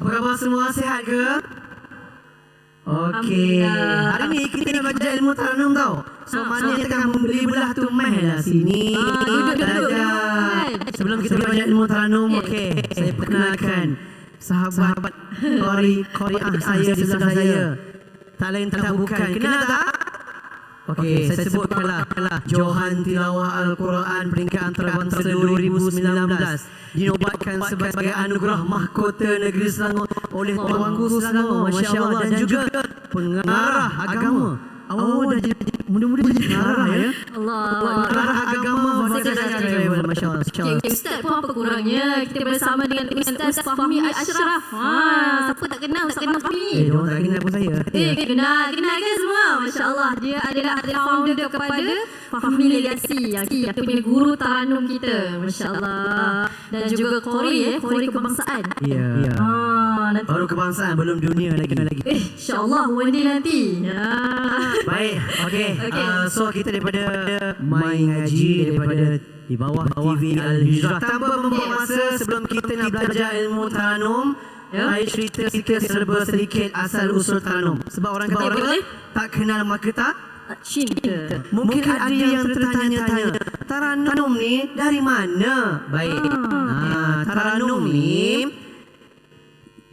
Apa khabar semua? Sihat ke? Okey. Hari ni kita nak belajar ilmu taranum tau. So mana yang tengah membeli belah tu meh lah sini. Belajar. Sebelum kita belajar ilmu taranum, okey, saya perkenalkan sahabat Qari'ah saya di sebelah saya. Tak lain tak bukan. Kenal tak? Okey, saya sebutkanlah Johan Tilawah Al-Quran peringkat antarabangsa 2019 dinobatkan sebagai anugerah mahkota negeri Selangor oleh Tuanku Selangor, Masya Allah, dan juga pengarah agama. Awak dah jadi muda-muda jadi pengarah ya? Pengarah agama Masya Allah. Okay, Ustaz pun apa kurangnya? Kita bersama dengan Ustaz Fahmi Ashraf. Siapa tak kenal Ustaz Fahmi? Diorang tak kenal pun saya. Kenal kan semua? Masya Allah. Dia adalah founder kepada Fahmi Legacy, yang punya guru taranum kita. Masya Allah. Dan juga Qori kebangsaan. Ya. Nanti. Baru kebangsaan, belum dunia lagi. InsyaAllah one day nanti. Baik, okey. So kita daripada Mai Ngaji, daripada di bawah TV Al-Hijrah. Tanpa membuang masa, sebelum kita nak belajar ilmu taranum, saya cerita serba sedikit asal usul taranum. Sebab orang kata tak kenal maka tak cinta. Mungkin ada yang tertanya-tanya, taranum ni dari mana? Baik. Taranum ni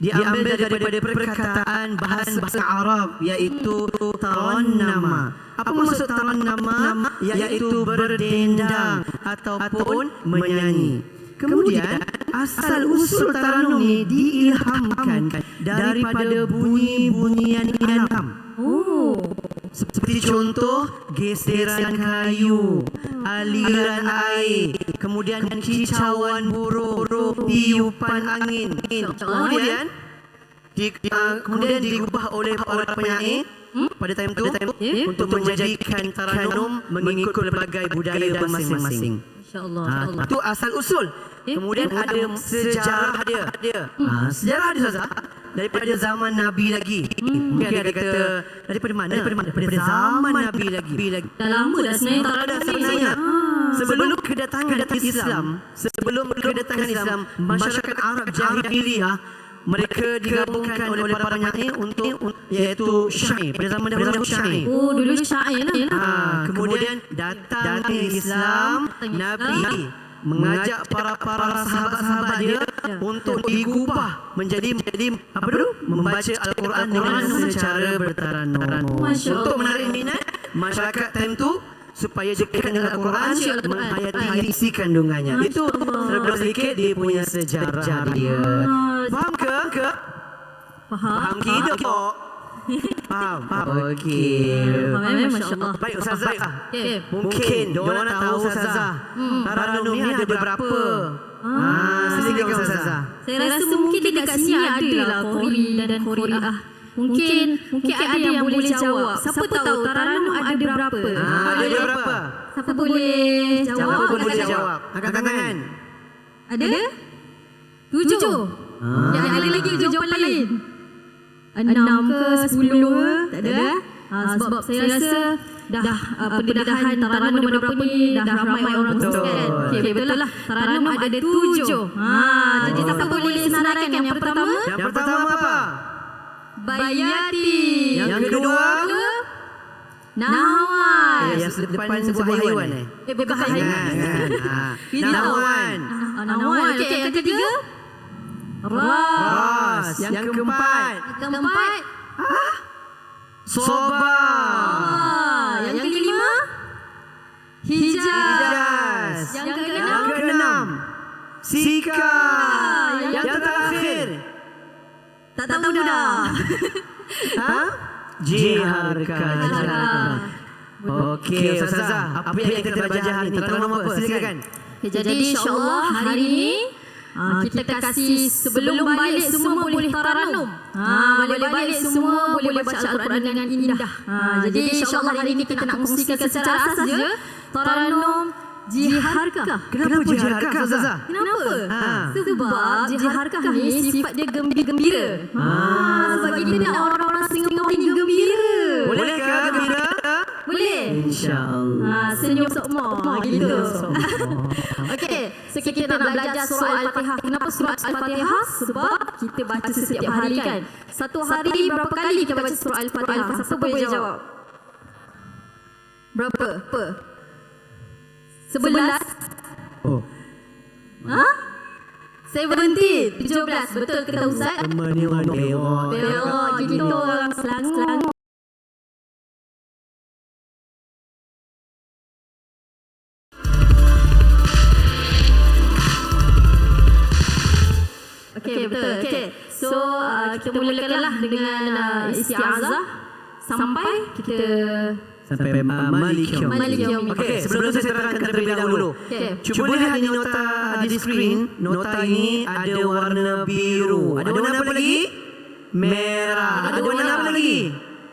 diambil daripada perkataan bahasa Arab, iaitu tarannama. Apa maksud tarannama? Iaitu berdendang ataupun menyanyi. Kemudian asal usul taranum ni diilhamkan daripada bunyi-bunyian alam. Seperti contoh geseran kayu, aliran air, kemudian kicauan burung, tiupan angin. Kemudian diubah oleh penyair pada time tu untuk menjadikan taranum mengikut pelbagai budaya masing-masing. InsyaAllah. Itu asal usul. Kemudian ada sejarah dia. Sejarah dia Ustazah daripada zaman Nabi lagi. Mungkin ada kata daripada mana? Daripada zaman Nabi lagi. Dah lama dah sebenarnya. Sebelum kedatangan Islam, masyarakat Arab jahiliyah mereka digabungkan oleh para penyair untuk iaitu syair. Pada zaman dahulu syair. Dulu syair lah. Kemudian datangnya Islam, Nabi mengajak para sahabat-sahabat dia untuk digubah menjadi apa dulu? Membaca Al-Quran dengan secara bertaranum. Untuk menarik minat masyarakat time tu supaya dekat dengan Al-Quran, menghayati isi kandungannya. Itu serba sedikit dia punya sejarah dia. Faham ke? Faham kita kok. Faham. Okey. Masya Allah. Baik Ustazah. Mungkin diorang nak tahu Ustazah, taranum ni ada berapa? Silakan Ustazah. Saya rasa mungkin dekat sini ada lah Qori dan Qori'ah. Mungkin ada yang boleh jawab. Siapa tahu taranum ada berapa? Ada berapa? Siapa boleh jawab? Angkat tangan. Ada? 7. Yang ada lagi jawapan lain. 6 ke 10 ke? Tak ada. Sebab saya rasa dah pendedahan taranum ada berapa ni dah ramai orang kongsikan. Okey, betul lah. Taranum ada 7. Jadi siapa boleh senaraikan yang pertama? Yang pertama apa? Bayati. Yang kedua? Nahawan. Yang depan sebuah haiwan Bukan haiwan. Nahawan. Nahawan. Okey, yang ketiga? Ras. Yang keempat? Soba. Yang kelima? Hijaz. Yang keenam? Sika. Yang terakhir? Tak tahu dah. Jiharka. Okey Ustazah, apa yang kita belajar hari ni? Taranum apa? Silakan. Jadi insyaAllah hari ini kita kasih sebelum balik semua boleh taranum. Balik semua boleh baca Al-Quran dengan indah. Jadi insyaAllah hari ini kita nak kongsikan secara asas je taranum jiharkah. Kenapa jiharkah Ustazah? Kenapa? Sebab jiharkah ni sifat dia gembira. Sebab kita ni orang-orang Singapura ni gembira. Bolehkah gembira? Boleh? InsyaAllah. Senyum sokmo gitu. Okey, so kita nak belajar surah Al-Fatihah. Kenapa surah Al-Fatihah? Sebab kita baca setiap hari kan. Satu hari berapa kali kita baca surah Al-Fatihah? Siapa boleh jawab? Berapa? 11? Oh. 17? Betul ke tak Ustaz? Menurut Kita orang Selangor. Okey, betul. Okey. So, kita mulakanlah dengan isti'azah sampai kita Malik Yaum. Okey, sebelum tu saya terangkan terlebih dahulu. Cuba lihat di nota di skrin. Nota ini ada warna biru. Ada warna apa lagi? Merah. Ada warna apa lagi?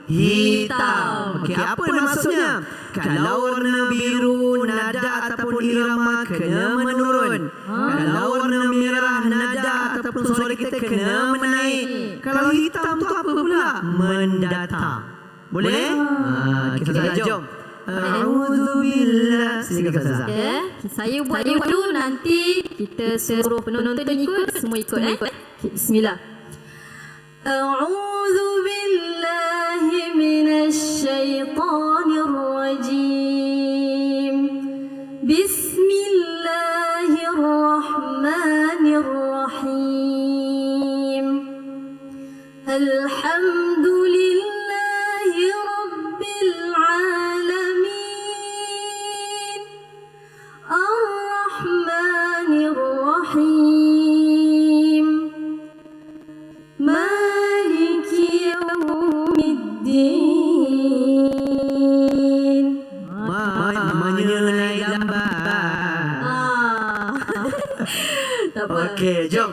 Hitam. Okey, apa maksudnya? Kalau warna biru, nada ataupun irama kena menurun. Kalau warna merah, nada ataupun suara kita kena menaik. Kalau hitam tu apa pula? Mendata. Boleh? Kita saja jom. A'udzubillah. Silakan Ustazah. Saya buat dulu, nanti kita suruh penonton ikut, semua ikut. Bismillah. A'udzu billahi minasy syaithanir rajim. Bismillahirrahmanirrahim. Alhamdulillahi rabbil alamin. Ar-Rahmanir Rahim. Maliki yaumiddin. Menyenai lambat. Tak apa. Okey, jom.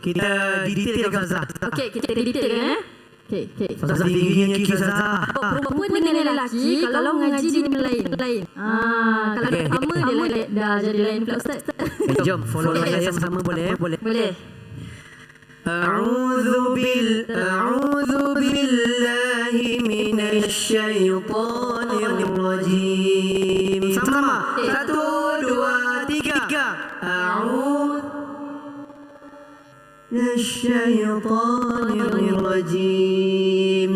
Kita detailkan Ustazah. Okey, kita detailkan Okey. Ustazah tingginya Q Ustazah. Perempuan dengan lelaki kalau mengaji dia lain. Kalau sama dia lain, dah jadi lain pula Ustaz. Jom, follow saya sama-sama boleh? Boleh. A'udzu billahi minasy syaithanir rajim. Sama-sama. 1, 2, 3. A'udzu minasyaitonir rajim.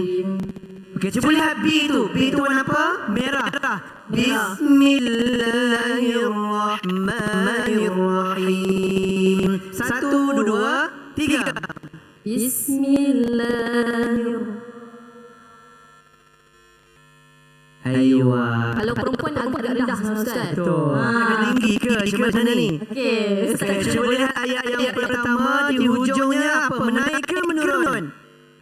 Okey, cuba lihat B tu. B tu warna apa? Merah. Bismillahirrahmanirrahim. 1, 2, 3. Bismillahirrahmanirrahim. Aywa. Kalau perempuan agak rendah Ustaz. Betul. Agak tinggi ke macam mana ni? Okey, Okey, cuba lihat ayat yang pertama di hujungnya apa? Menaik ke menurun?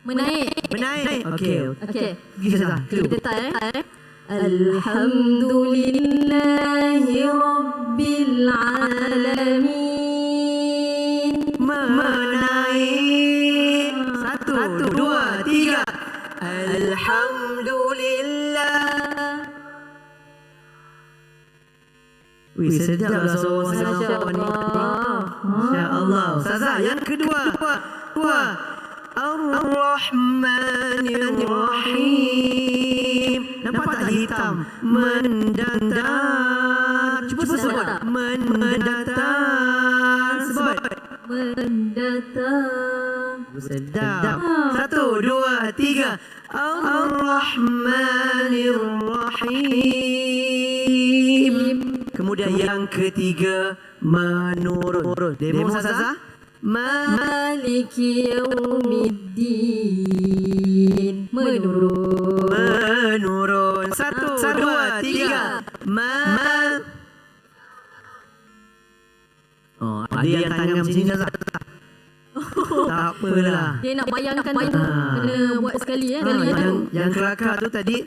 Menaik. Okey. Pergi Ustazah. Kita start Alhamdulillahi rabbil alamin. Menaik. 1, 2, 3. Alhamdulillah. Wih, sedaplah suara ni. Masya-Allah. Ustazah, yang kedua. Ar-Rahmanir-Rahim. Nampak tak hitam? Mendatar. Cuba sebut. Mendatar. Sebut. Mendatang. Sedap. 1, 2, 3. Ar-Rahmanir-Rahim. Kemudian yang ketiga, menurun. Demo Ustazah. Maliki yaumiddin. Menurun. 1, 2, 3. Oh, ada yang tangan macam ni Ustazah. Tak apalah. Dia nak bayangkan tu kena buat sekali Yang kelakar tu tadi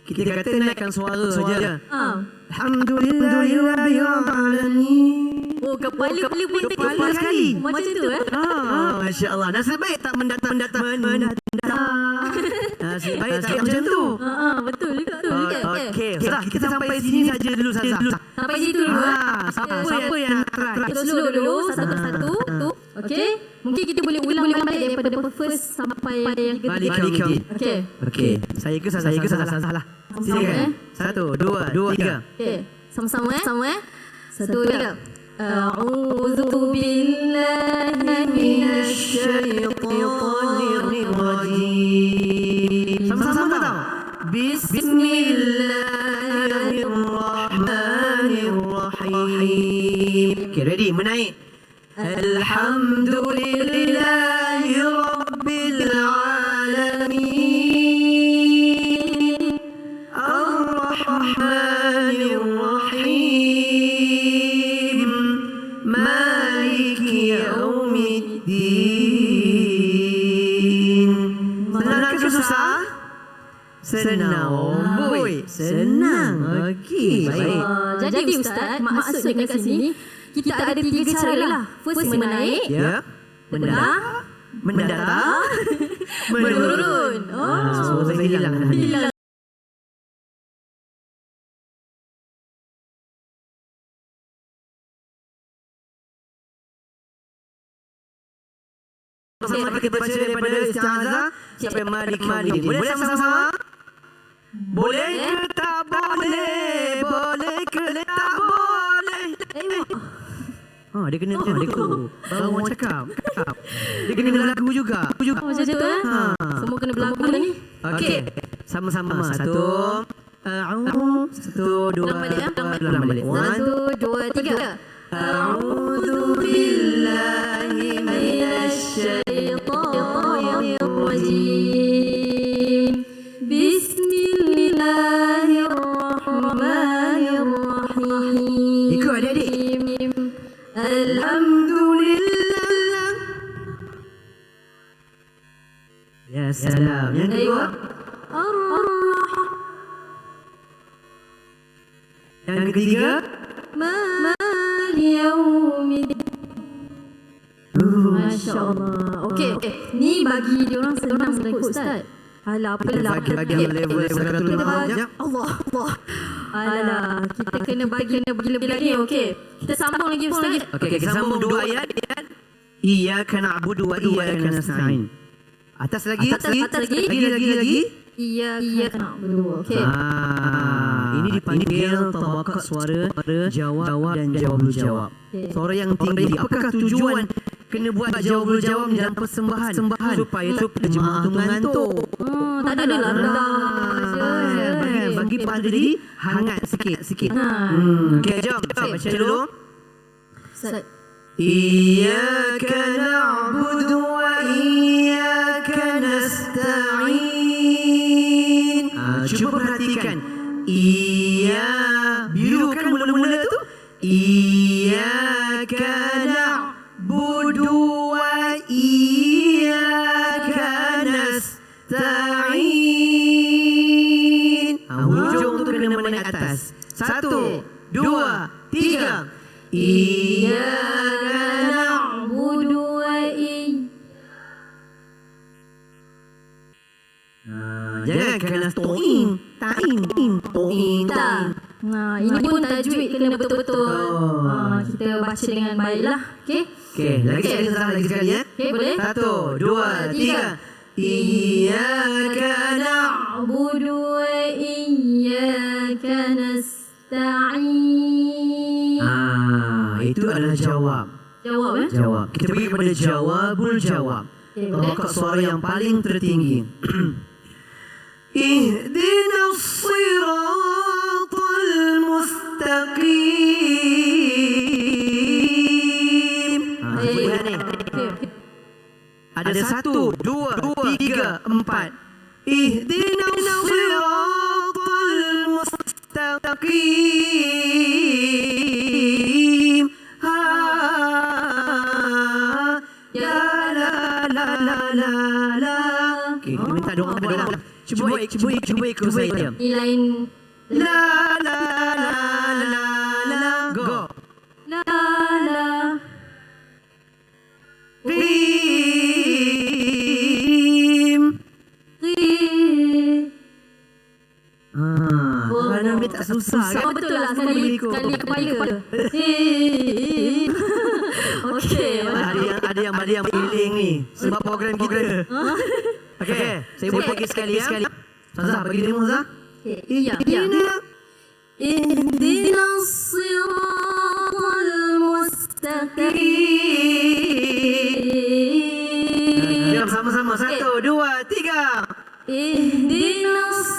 kita kata naikkan suara saja. Alhamdulillahirrahmanirrahim. Oh, kepala pun Kepala sekali. macam tu Masya-Allah. Nasib baik tak mendatang. Nasib baik tak macam tu. Betul juga tu. Okey, kita sampai sini saja dulu Ustazah. Sampai situ dulu. Siapa yang nak try? Kita slow dulu satu persatu. Okey. Mungkin kita boleh ulang balik daripada first sampai yang ketiga. Balik. Okey. Okey. Saya ke Ustazah lah. Silakan. 1, 2, 3. Okey, sama-sama sama 1, 2, 3. A'udzu billahi minasyaitonir rajim. Sama-sama tahu. Bismillahirrahmanirrahim. Okay, ready? Menaik. Alhamdulillahi Rabbil Alamin. Ar-Rahmanir Rahim. Maliki Yaumiddin. Senang ke susah? Senang. Boy, senang. Okey, baik. Jadi Ustaz, maksudnya kat sini kita ada 3 cara lah. First menaik, Ya. mendatang, Menurun. Oh, Saya hilang dah. hilang. Sama kita baca daripada isti'azah sampai Malik Yaumiddin. Boleh sama-sama? Boleh ke tak boleh? Boleh ke tak boleh? Dia kena lagu. Baru orang cakap. Dia kena lagu juga. Macam tu Semua kena berlagu ni. Okey. Sama-sama. 1, 2, ulang balik. 1, 2, 3. A'udzu billahi minasyaitonir rajim. Bismillahirrahmanirrahim. Ikut adik-adik. Alhamdulillah. Ya salam. Yang kedua. Yang ketiga. Masya-Allah. Okey, ni bagi dia orang senang ikut Ustaz. Alah, apalah. Bagi level Zakatul Maal. Allah. Alah, kita kena bagi lebih lagi. Okey. Kita sambung lagi Ustaz. Okey, kita sambung 2 ayat. Iyyaka na'budu wa iyyaka nasta'in. Atas lagi. Lagi. Iya na'budu. Okey. Ini dipanggil tawakat suara jawab dan jawab. Suara yang tinggi. Apakah tujuan kena buat jawab dalam persembahan supaya jemaah tu mengantuk? Tak ada lah. Bagi padri hangat sikit. Okey, jom saya baca dulu. Ustaz. Iyyaka na'budu wa iyyaka nasta'in. Cuba perhatikan. Biru kan mula-mula tu. Iyyaka na'budu wa iyyaka nasta'in. Hujung tu kena menaik atas. 1, 2, 3. Iyyaka na'budu wa jangan kena ta'in. Ini pun tajwid kena betul-betul. Kita baca dengan baiklah. Okey. Okey, lagi sekali ya. Okey, boleh? 1, 2, 3. Iyyaka na'budu wa iyyaka nasta'in. Itu adalah jawab. Jawab. Kita pergi kepada jawabul jawab. Tawakat suara yang paling tertinggi. Ihdinas siratal mustaqim. Lihat ni. Ada 1, 2, 3, 4. Ihdinas siratal mustaqim. Okay, kita minta doa. Cuba ikut saya. Ini lain. La go. La Rim. Mana dia tak susah kan? Betul lah, sekali kepala. Okey. Ada yang feeling ni sebab program kita. Okey, saya buat lagi sekali ya. Ustazah bagi demo Ustazah. Iya. Ihdinas siratal mustaqim. Jom sama-sama. 1, 2, 3. Ihdinas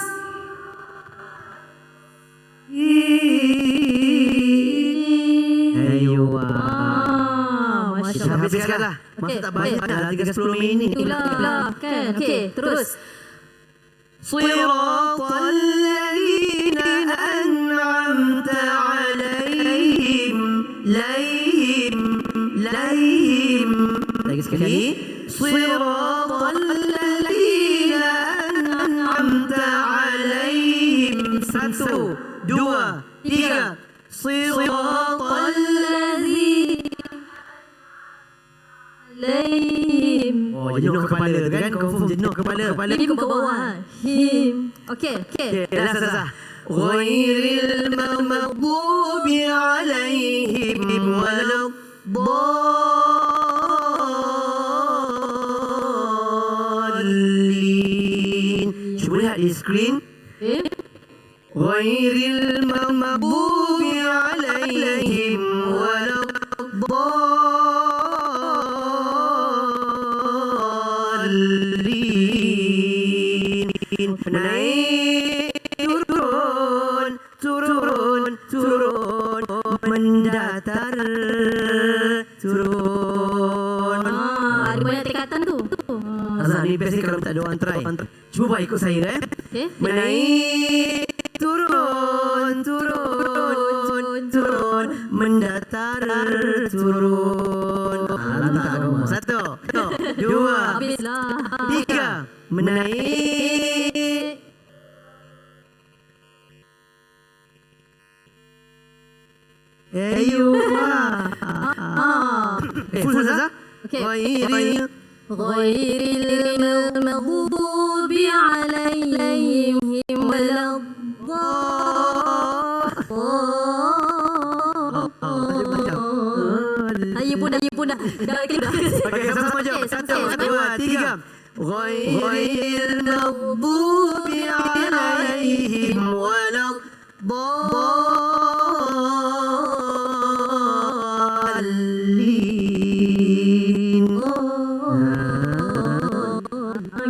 Kita habiskan lah. Masa tak banyak dah 30 minit. Itulah kan. Okey, terus. Siratal ladzina an'amta 'alaihim. Lagi sekali. Siratal ladzina an'amta 'alaihim. 1, 2, 3. Siratal Laim. Oh, jenuh kepala tu kan? Confirm jenuh kepala. Ini ke bawah. Him. Okey. Dah. Ghairil maghdubi alaihim waladdallin. Cuba lihat di skrin. Ghairil maghdubi alaihim waladdallin. Naik, turun, mendatar, turun. Ada banyak tingkatan tu. Azhar ni best ni kalau tak ada orang try. Cuba buat ikut saya Okey. Menaik, turun, mendatar, turun. Lantak kamu. 1, 2, Habislah. 3. Menaik. Full Zaza. Okey. Ghairil Ghairil maghdubi alaihim waladdallin. Ayo pun dah. Okey, sama-sama jom. 1, 2, 3. Ghairil maghdubi alaihim waladdallin.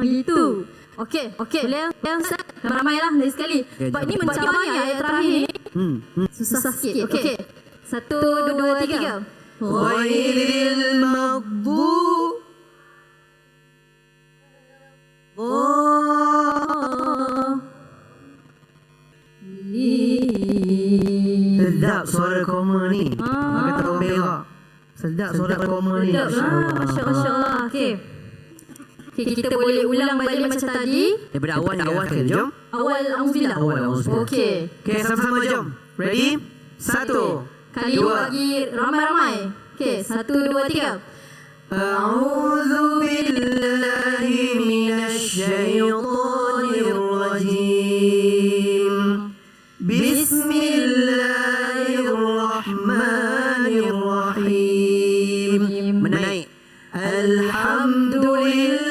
Gitu. Okey. Boleh Ustaz? Ramai-ramailah lagi sekali. Sebab ni mencapai ayat terakhir ni. Susah sikit. Okey. 1, 2, 3. Ghairil maghdubi sedap suara koma ni. Kata orang Perak. Sedap suara koma ni. Masya Allah. Okey, kita boleh ulang balik macam tadi. Daripada awal ke? Jom. Awal auzubillah. Okey. Okey, sama-sama jom. Ready? 1. Kali ni bagi ramai-ramai. Okey, 1, 2, 3. A'udzu billahi minasy syaithanir rajim. Bismillahirrahmanirrahim. Menaik. Alhamdulillah.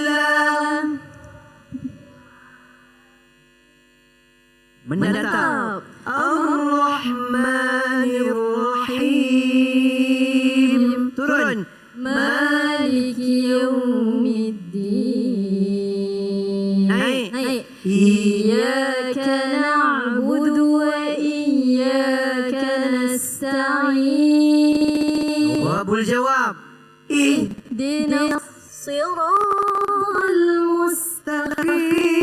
Mendatang. Ar-Rahmanir-Rahim. Turun. Maliki yaumiddin. Naik. Iyyaka na'budu wa iyyaka nasta'in. Jawabul jawab. Ihdinas siratal mustaqim.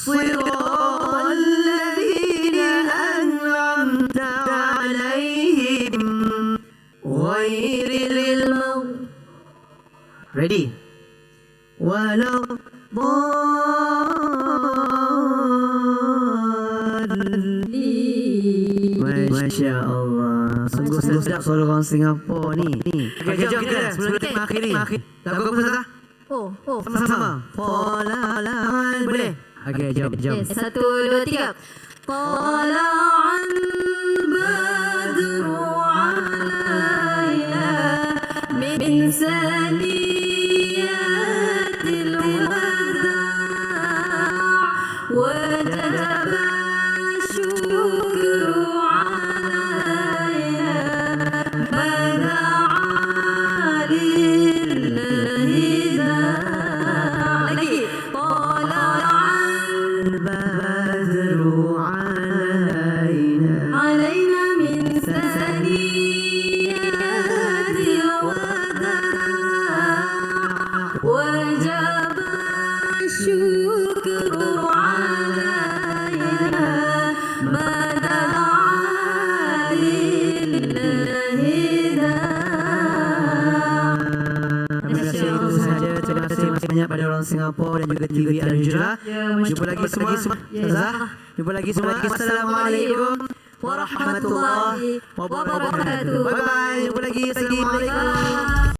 Siratal ladzina an'amta 'alaihim ghairil maghdubi. Ready? Masya Allah. Sungguh sedap suara orang Singapura ni. Okey, jom kita sebelum kita mengakhiri. Lagu apa Ustazah? Oh. Sama-sama. Polal. Boleh? Okey, jom. 1, 2, 3. Tala'al badru alaina min saniyatil wada Itu sahaja. Terima kasih banyak pada orang Singapura dan juga TV Al-Hijrah. Jumpa lagi semua. Ustazah. Jumpa lagi semua. Assalamualaikum warahmatullahi wabarakatuh. Bye bye. Jumpa lagi. Assalamualaikum.